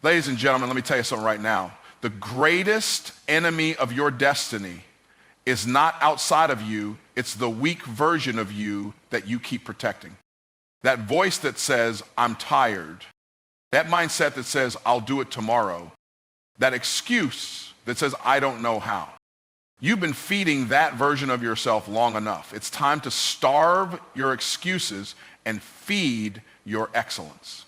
Ladies and gentlemen, let me tell you something right now. The greatest enemy of your destiny is not outside of you, it's the weak version of you that you keep protecting. That voice that says, I'm tired. That mindset that says, I'll do it tomorrow. That excuse that says, I don't know how. You've been feeding that version of yourself long enough. It's time to starve your excuses and feed your excellence.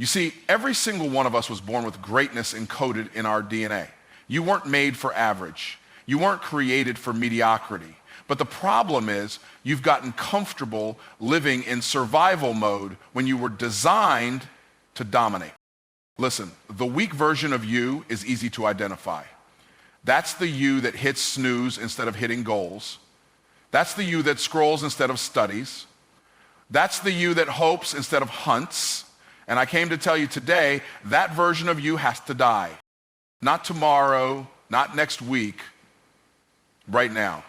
You see, every single one of us was born with greatness encoded in our DNA. You weren't made for average. You weren't created for mediocrity. But the problem is you've gotten comfortable living in survival mode when you were designed to dominate. Listen, the weak version of you is easy to identify. That's the you that hits snooze instead of hitting goals. That's the you that scrolls instead of studies. That's the you that hopes instead of hunts. And I came to tell you today, that version of you has to die. Not tomorrow, not next week, right now.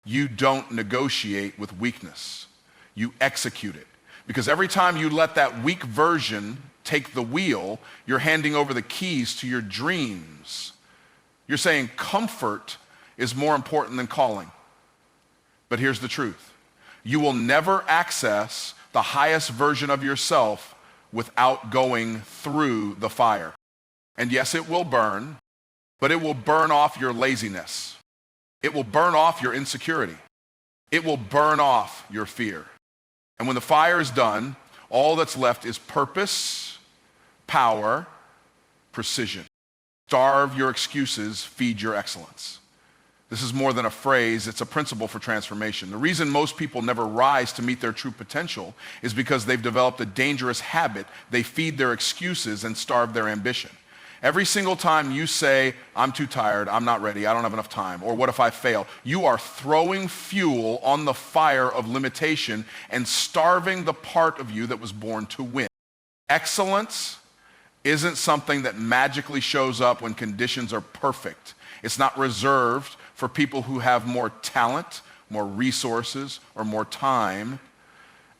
You don't negotiate with weakness. You execute it. Because every time you let that weak version take the wheel, you're handing over the keys to your dreams. You're saying comfort is more important than calling. But here's the truth. You will never access the highest version of yourself without going through the fire. And yes, it will burn, but it will burn off your laziness. It will burn off your insecurity. It will burn off your fear. And when the fire is done, all that's left is purpose, power, precision. Starve your excuses, feed your excellence. This is more than a phrase, it's a principle for transformation. The reason most people never rise to meet their true potential is because they've developed a dangerous habit. They feed their excuses and starve their ambition. Every single time you say, I'm too tired, I'm not ready, I don't have enough time, or what if I fail? You are throwing fuel on the fire of limitation and starving the part of you that was born to win. Excellence isn't something that magically shows up when conditions are perfect. It's not reserved for people who have more talent, more resources, or more time.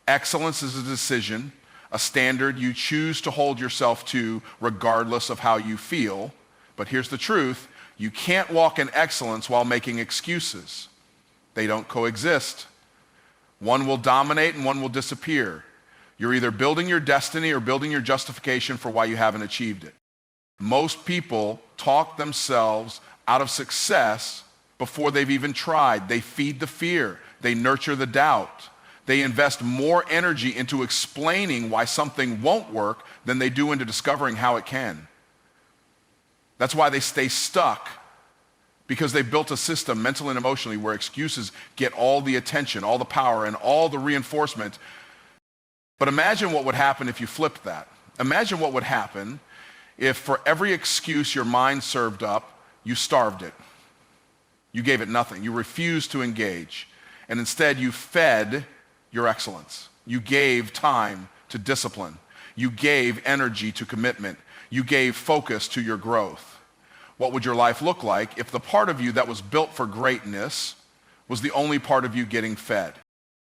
Excellence is a decision, a standard you choose to hold yourself to regardless of how you feel. But here's the truth, you can't walk in excellence while making excuses. They don't coexist. One will dominate and one will disappear. You're either building your destiny or building your justification for why you haven't achieved it. Most people talk themselves out of success before they've even tried. They feed the fear. They nurture the doubt. They invest more energy into explaining why something won't work than they do into discovering how it can. That's why they stay stuck, because they've built a system mentally and emotionally where excuses get all the attention, all the power, and all the reinforcement. But imagine what would happen if you flipped that. Imagine what would happen if for every excuse your mind served up, you starved it. You gave it nothing. You refused to engage. And instead, you fed your excellence. You gave time to discipline. You gave energy to commitment. You gave focus to your growth. What would your life look like if the part of you that was built for greatness was the only part of you getting fed?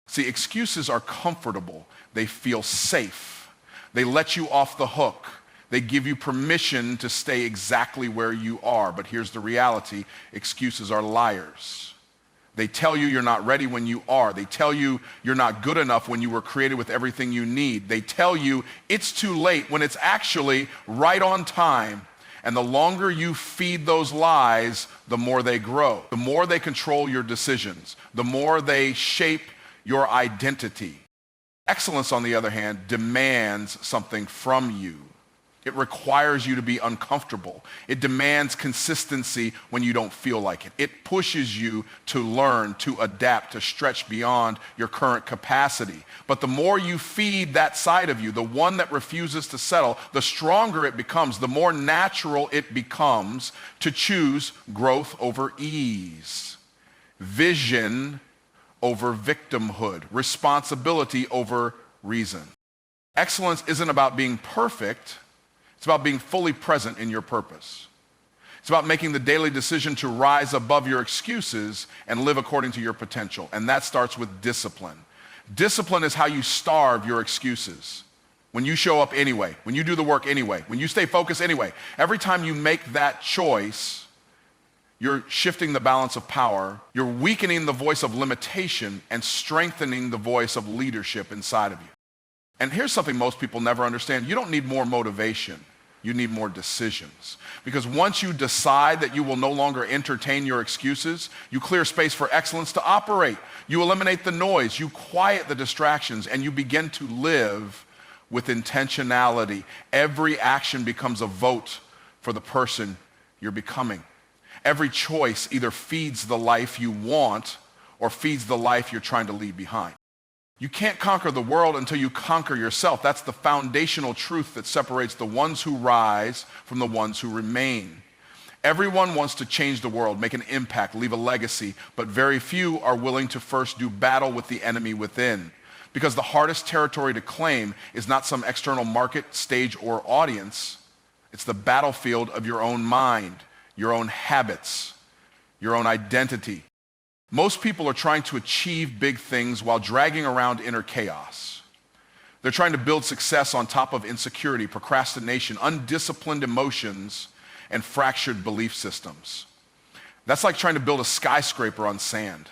See, excuses are comfortable. They feel safe. They let you off the hook. They give you permission to stay exactly where you are. But here's the reality. Excuses are liars. They tell you you're not ready when you are. They tell you you're not good enough when you were created with everything you need. They tell you it's too late when it's actually right on time. And the longer you feed those lies, the more they grow. The more they control your decisions. The more they shape your identity. Excellence, on the other hand, demands something from you. It requires you to be uncomfortable. It demands consistency when you don't feel like it. It pushes you to learn, to adapt, to stretch beyond your current capacity. But the more you feed that side of you, the one that refuses to settle, the stronger it becomes, the more natural it becomes to choose growth over ease, vision over victimhood, responsibility over reason. Excellence isn't about being perfect. It's about being fully present in your purpose. It's about making the daily decision to rise above your excuses and live according to your potential. And that starts with discipline. Discipline is how you starve your excuses. when you show up anyway, when you do the work anyway, when you stay focused anyway, every time you make that choice, you're shifting the balance of power, you're weakening the voice of limitation and strengthening the voice of leadership inside of you. And here's something most people never understand. You don't need more motivation. You need more decisions. Because once you decide that you will no longer entertain your excuses, you clear space for excellence to operate. You eliminate the noise, you quiet the distractions, and you begin to live with intentionality. Every action becomes a vote for the person you're becoming. Every choice either feeds the life you want or feeds the life you're trying to leave behind. You can't conquer the world until you conquer yourself. That's the foundational truth that separates the ones who rise from the ones who remain. Everyone wants to change the world, make an impact, leave a legacy, but very few are willing to first do battle with the enemy within. Because the hardest territory to claim is not some external market, stage, or audience. It's the battlefield of your own mind, your own habits, your own identity. Most people are trying to achieve big things while dragging around inner chaos. They're trying to build success on top of insecurity, procrastination, undisciplined emotions, and fractured belief systems. That's like trying to build a skyscraper on sand.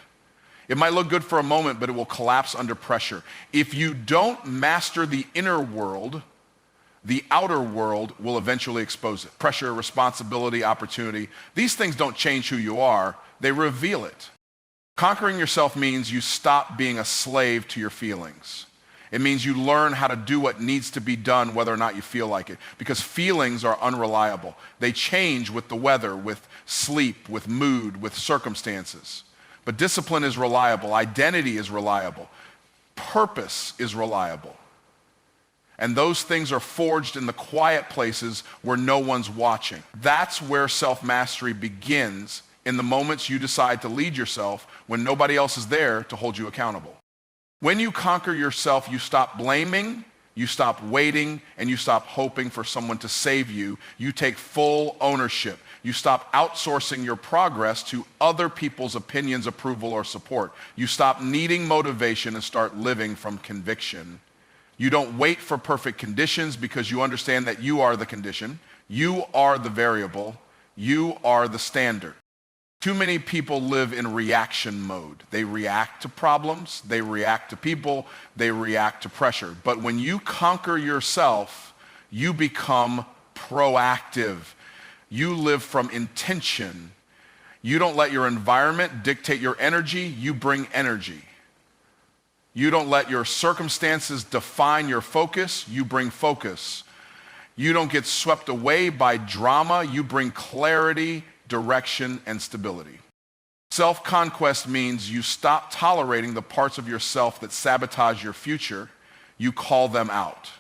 It might look good for a moment, but it will collapse under pressure. If you don't master the inner world, the outer world will eventually expose it. Pressure, responsibility, opportunity. These things don't change who you are, they reveal it. Conquering yourself means you stop being a slave to your feelings. It means you learn how to do what needs to be done whether or not you feel like it. Because feelings are unreliable. They change with the weather, with sleep, with mood, with circumstances. But discipline is reliable. Identity is reliable. Purpose is reliable. And those things are forged in the quiet places where no one's watching. That's where self-mastery begins, in the moments you decide to lead yourself when nobody else is there to hold you accountable. When you conquer yourself, you stop blaming, you stop waiting, and you stop hoping for someone to save you. You take full ownership. You stop outsourcing your progress to other people's opinions, approval, or support. You stop needing motivation and start living from conviction. You don't wait for perfect conditions because you understand that you are the condition. You are the variable. You are the standard. Too many people live in reaction mode. They react to problems, they react to people, they react to pressure. But when you conquer yourself, you become proactive. You live from intention. You don't let your environment dictate your energy, you bring energy. You don't let your circumstances define your focus, you bring focus. You don't get swept away by drama, you bring clarity, direction, and stability. Self-conquest means you stop tolerating the parts of yourself that sabotage your future. You call them out.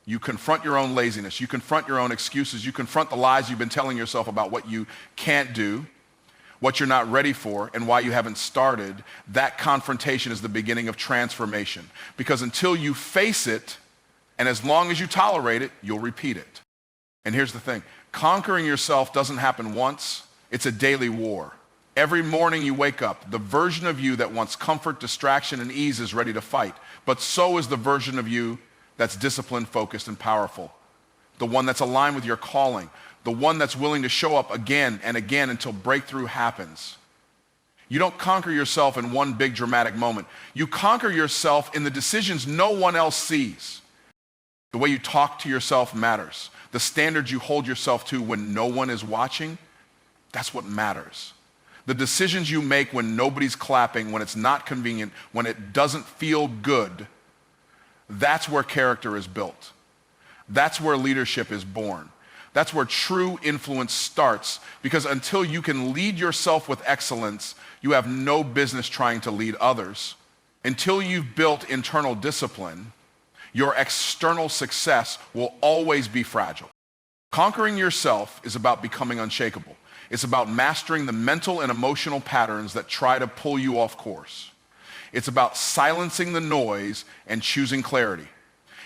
You confront your own laziness. You confront your own excuses. You confront the lies you've been telling yourself about what you can't do, what you're not ready for, and why you haven't started. That confrontation is the beginning of transformation. Because until you face it, and as long as you tolerate it, you'll repeat it. And here's the thing. Conquering yourself doesn't happen once. It's a daily war. Every morning you wake up, the version of you that wants comfort, distraction, and ease is ready to fight. But so is the version of you that's disciplined, focused, and powerful. The one that's aligned with your calling. The one that's willing to show up again and again until breakthrough happens. You don't conquer yourself in one big dramatic moment. You conquer yourself in the decisions no one else sees. The way you talk to yourself matters. The standards you hold yourself to when no one is watching, that's what matters. The decisions you make when nobody's clapping, when it's not convenient, when it doesn't feel good, that's where character is built. That's where leadership is born. That's where true influence starts, because until you can lead yourself with excellence, you have no business trying to lead others. Until you've built internal discipline, your external success will always be fragile. Conquering yourself is about becoming unshakable. It's about mastering the mental and emotional patterns that try to pull you off course. It's about silencing the noise and choosing clarity.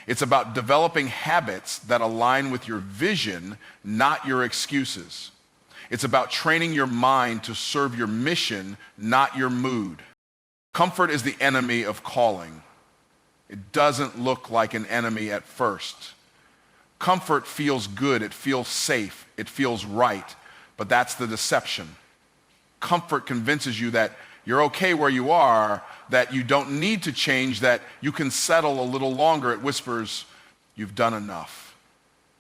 It's about developing habits that align with your vision, not your excuses. It's about training your mind to serve your mission, not your mood. Comfort is the enemy of calling. It doesn't look like an enemy at first. Comfort feels good, it feels safe, it feels right, but that's the deception. Comfort convinces you that you're okay where you are, that you don't need to change, that you can settle a little longer. It whispers, you've done enough,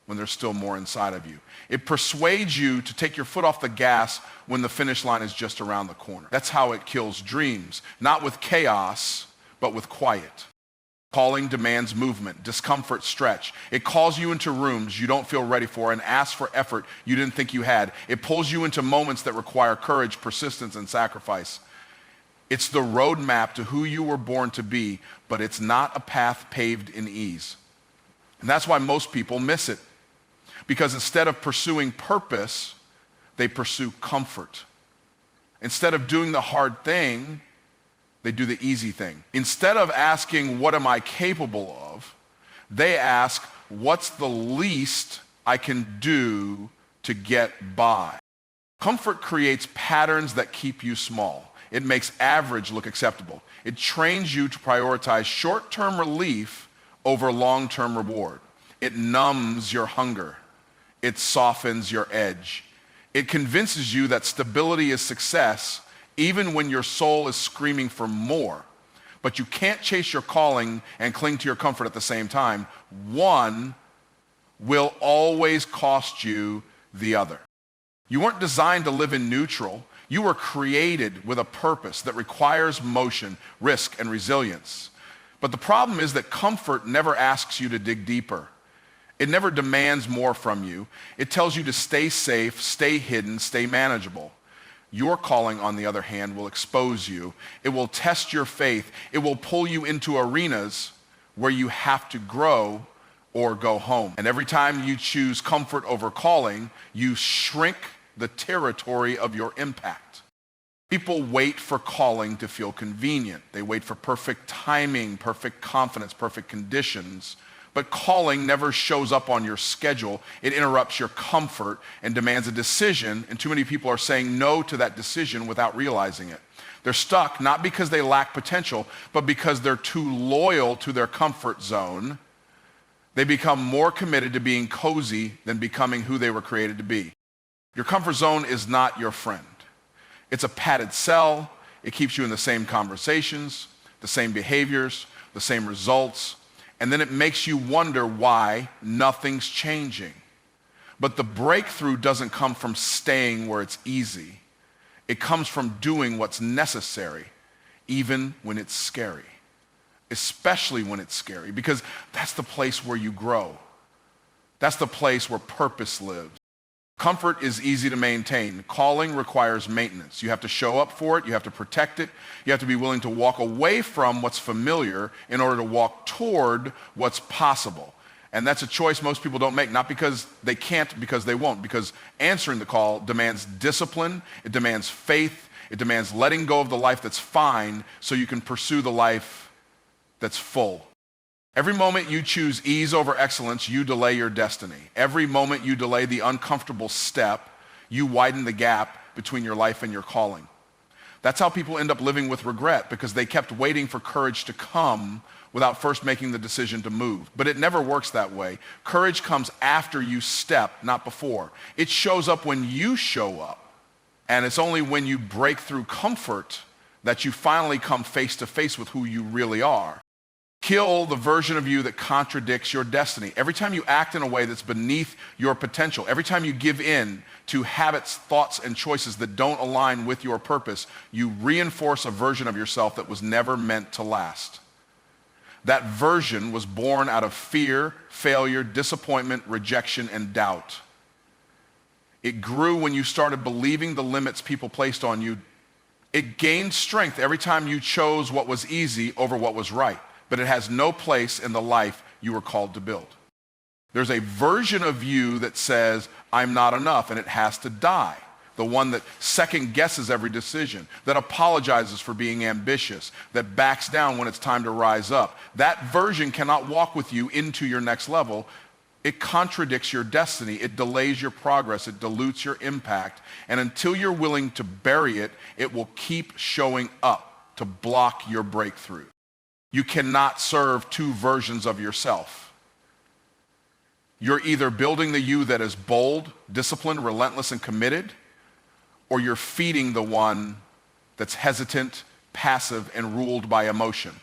when there's still more inside of you. It persuades you to take your foot off the gas when the finish line is just around the corner. That's how it kills dreams, not with chaos, but with quiet. Calling demands movement, discomfort, stretch. It calls you into rooms you don't feel ready for and asks for effort you didn't think you had. It pulls you into moments that require courage, persistence, and sacrifice. It's the roadmap to who you were born to be, but it's not a path paved in ease. And that's why most people miss it. Because instead of pursuing purpose, they pursue comfort. Instead of doing the hard thing, they do the easy thing. Instead of asking, what am I capable of? They ask, what's the least I can do to get by? Comfort creates patterns that keep you small. It makes average look acceptable. It trains you to prioritize short-term relief over long-term reward. It numbs your hunger. It softens your edge. It convinces you that stability is success even when your soul is screaming for more. But you can't chase your calling and cling to your comfort at the same time. One will always cost you the other. You weren't designed to live in neutral. You were created with a purpose that requires motion, risk, and resilience. But the problem is that comfort never asks you to dig deeper. It never demands more from you. It tells you to stay safe, stay hidden, stay manageable. Your calling, on the other hand, will expose you. It will test your faith. It will pull you into arenas where you have to grow or go home. And every time you choose comfort over calling, you shrink the territory of your impact. People wait for calling to feel convenient. They wait for perfect timing, perfect confidence, perfect conditions. But calling never shows up on your schedule. It interrupts your comfort and demands a decision, and too many people are saying no to that decision without realizing it. They're stuck not because they lack potential, but because they're too loyal to their comfort zone. They become more committed to being cozy than becoming who they were created to be. Your comfort zone is not your friend. It's a padded cell. It keeps you in the same conversations, the same behaviors, the same results. And then it makes you wonder why nothing's changing. But the breakthrough doesn't come from staying where it's easy. It comes from doing what's necessary, even when it's scary. Especially when it's scary, because that's the place where you grow. That's the place where purpose lives. Comfort is easy to maintain. Calling requires maintenance. You have to show up for it. You have to protect it. You have to be willing to walk away from what's familiar in order to walk toward what's possible. And that's a choice most people don't make, not because they can't, because they won't. Because answering the call demands discipline. It demands faith. It demands letting go of the life that's fine so you can pursue the life that's full. Every moment you choose ease over excellence, you delay your destiny. Every moment you delay the uncomfortable step, you widen the gap between your life and your calling. That's how people end up living with regret, because they kept waiting for courage to come without first making the decision to move. But it never works that way. Courage comes after you step, not before. It shows up when you show up. And it's only when you break through comfort that you finally come face to face with who you really are. Kill the version of you that contradicts your destiny. Every time you act in a way that's beneath your potential, every time you give in to habits, thoughts, and choices that don't align with your purpose, you reinforce a version of yourself that was never meant to last. That version was born out of fear, failure, disappointment, rejection, and doubt. It grew when you started believing the limits people placed on you. It gained strength every time you chose what was easy over what was right. But it has no place in the life you were called to build. There's a version of you that says, I'm not enough, and it has to die. The one that second guesses every decision, that apologizes for being ambitious, that backs down when it's time to rise up. That version cannot walk with you into your next level. It contradicts your destiny. It delays your progress. It dilutes your impact. And until you're willing to bury it, it will keep showing up to block your breakthrough. You cannot serve two versions of yourself. You're either building the you that is bold, disciplined, relentless, and committed, or you're feeding the one that's hesitant, passive, and ruled by emotion.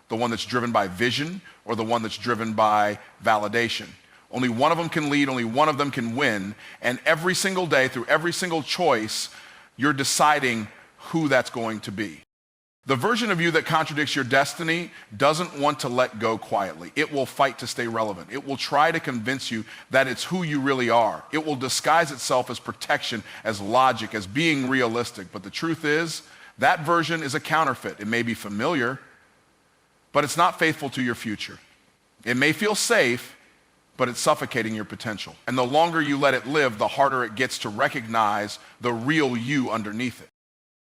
The one that's driven by vision or the one that's driven by validation. Only one of them can lead, only one of them can win, and every single day, through every single choice, you're deciding who that's going to be. The version of you that contradicts your destiny doesn't want to let go quietly. It will fight to stay relevant. It will try to convince you that it's who you really are. It will disguise itself as protection, as logic, as being realistic. But the truth is, that version is a counterfeit. It may be familiar, but it's not faithful to your future. It may feel safe, but it's suffocating your potential. And the longer you let it live, the harder it gets to recognize the real you underneath it.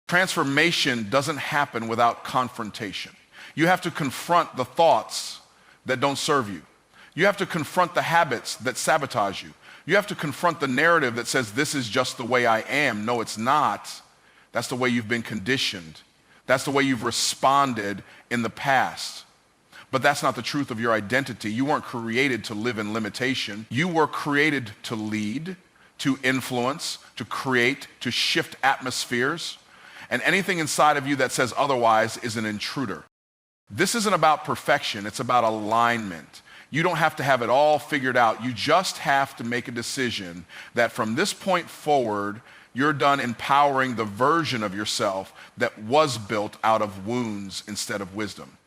Transformation doesn't happen without confrontation. You have to confront the thoughts that don't serve you. You have to confront the habits that sabotage you. You have to confront the narrative that says, this is just the way I am. No, it's not. That's the way you've been conditioned. That's the way you've responded in the past. But that's not the truth of your identity. You weren't created to live in limitation. You were created to lead, to influence, to create, to shift atmospheres. And anything inside of you that says otherwise is an intruder. This isn't about perfection, it's about alignment. You don't have to have it all figured out. You just have to make a decision that from this point forward, you're done empowering the version of yourself that was built out of wounds instead of wisdom.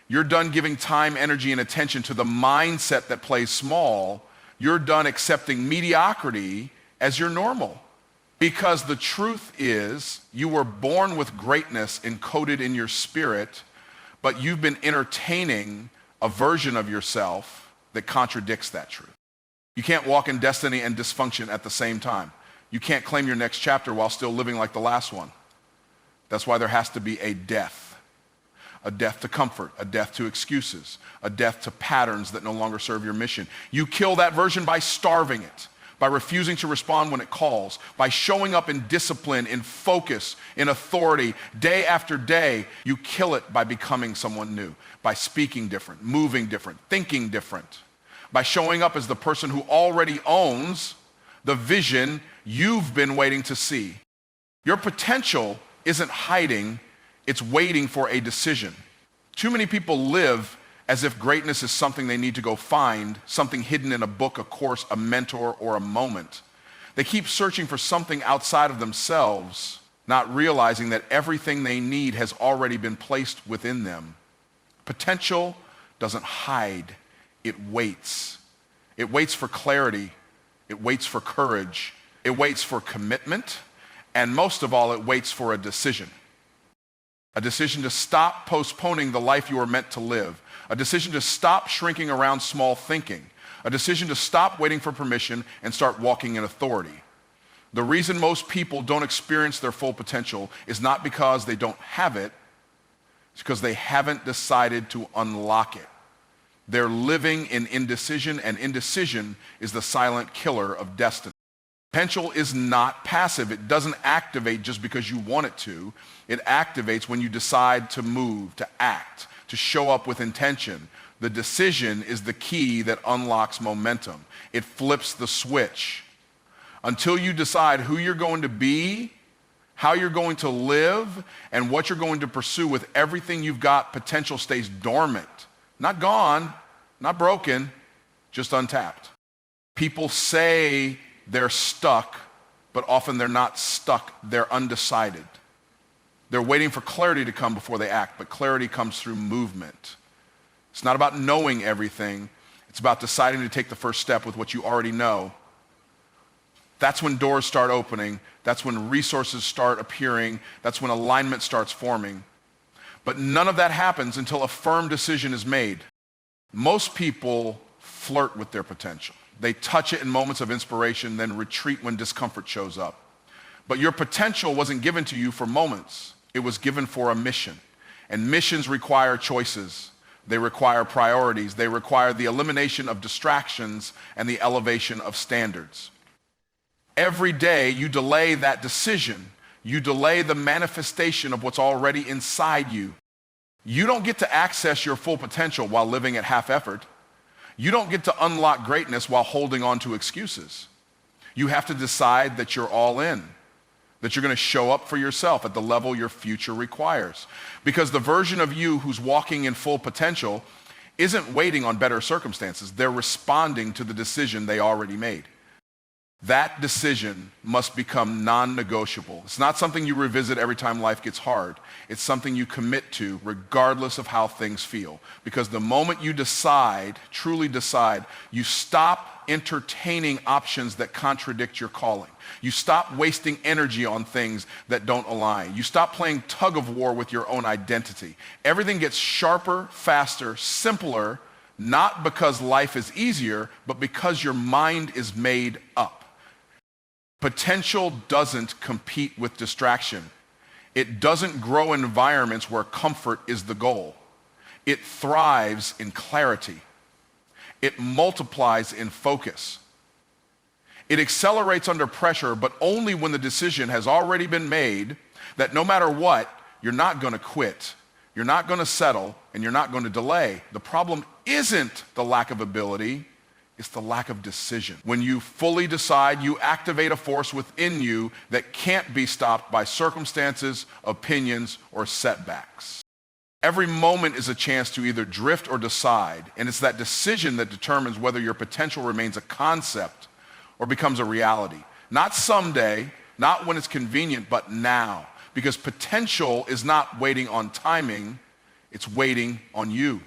You're done giving time, energy, and attention to the mindset that plays small. You're done accepting mediocrity as your normal. Because the truth is, you were born with greatness encoded in your spirit, but you've been entertaining a version of yourself that contradicts that truth. You can't walk in destiny and dysfunction at the same time. You can't claim your next chapter while still living like the last one. That's why there has to be a death to comfort, a death to excuses, a death to patterns that no longer serve your mission. You kill that version by starving it, by refusing to respond when it calls, by showing up in discipline, in focus, in authority, day after day. You kill it by becoming someone new, by speaking different, moving different, thinking different, by showing up as the person who already owns the vision you've been waiting to see. Your potential isn't hiding, it's waiting for a decision. Too many people live as if greatness is something they need to go find, something hidden in a book, a course, a mentor, or a moment. They keep searching for something outside of themselves, not realizing that everything they need has already been placed within them. Potential doesn't hide, it waits. It waits for clarity, it waits for courage, it waits for commitment, and most of all, it waits for a decision. A decision to stop postponing the life you were meant to live. A decision to stop shrinking around small thinking. A decision to stop waiting for permission and start walking in authority. The reason most people don't experience their full potential is not because they don't have it, it's because they haven't decided to unlock it. They're living in indecision, and indecision is the silent killer of destiny. Potential is not passive. It doesn't activate just because you want it to. It activates when you decide to move, to act, to show up with intention. The decision is the key that unlocks momentum. It flips the switch. Until you decide who you're going to be, how you're going to live, and what you're going to pursue with everything you've got, potential stays dormant. Not gone, not broken, just untapped. People say they're stuck, but often they're not stuck, they're undecided. They're waiting for clarity to come before they act, but clarity comes through movement. It's not about knowing everything, it's about deciding to take the first step with what you already know. That's when doors start opening, that's when resources start appearing, that's when alignment starts forming. But none of that happens until a firm decision is made. Most people flirt with their potential. They touch it in moments of inspiration, then retreat when discomfort shows up. But your potential wasn't given to you for moments. It was given for a mission. And missions require choices. They require priorities. They require the elimination of distractions and the elevation of standards. Every day you delay that decision. You delay the manifestation of what's already inside you. You don't get to access your full potential while living at half effort. You don't get to unlock greatness while holding on to excuses. You have to decide that you're all in, that you're going to show up for yourself at the level your future requires. Because the version of you who's walking in full potential isn't waiting on better circumstances. They're responding to the decision they already made. That decision must become non-negotiable. It's not something you revisit every time life gets hard. It's something you commit to regardless of how things feel. Because the moment you decide, truly decide, you stop entertaining options that contradict your calling. You stop wasting energy on things that don't align. You stop playing tug of war with your own identity. Everything gets sharper, faster, simpler, not because life is easier, but because your mind is made up. Potential doesn't compete with distraction. It doesn't grow in environments where comfort is the goal. It thrives in clarity. It multiplies in focus. It accelerates under pressure, but only when the decision has already been made that no matter what, you're not going to quit, you're not going to settle, and you're not going to delay. The problem isn't the lack of ability, it's the lack of decision. When you fully decide, you activate a force within you that can't be stopped by circumstances, opinions, or setbacks. Every moment is a chance to either drift or decide, and it's that decision that determines whether your potential remains a concept or becomes a reality. Not someday, not when it's convenient, but now. Because potential is not waiting on timing, it's waiting on you.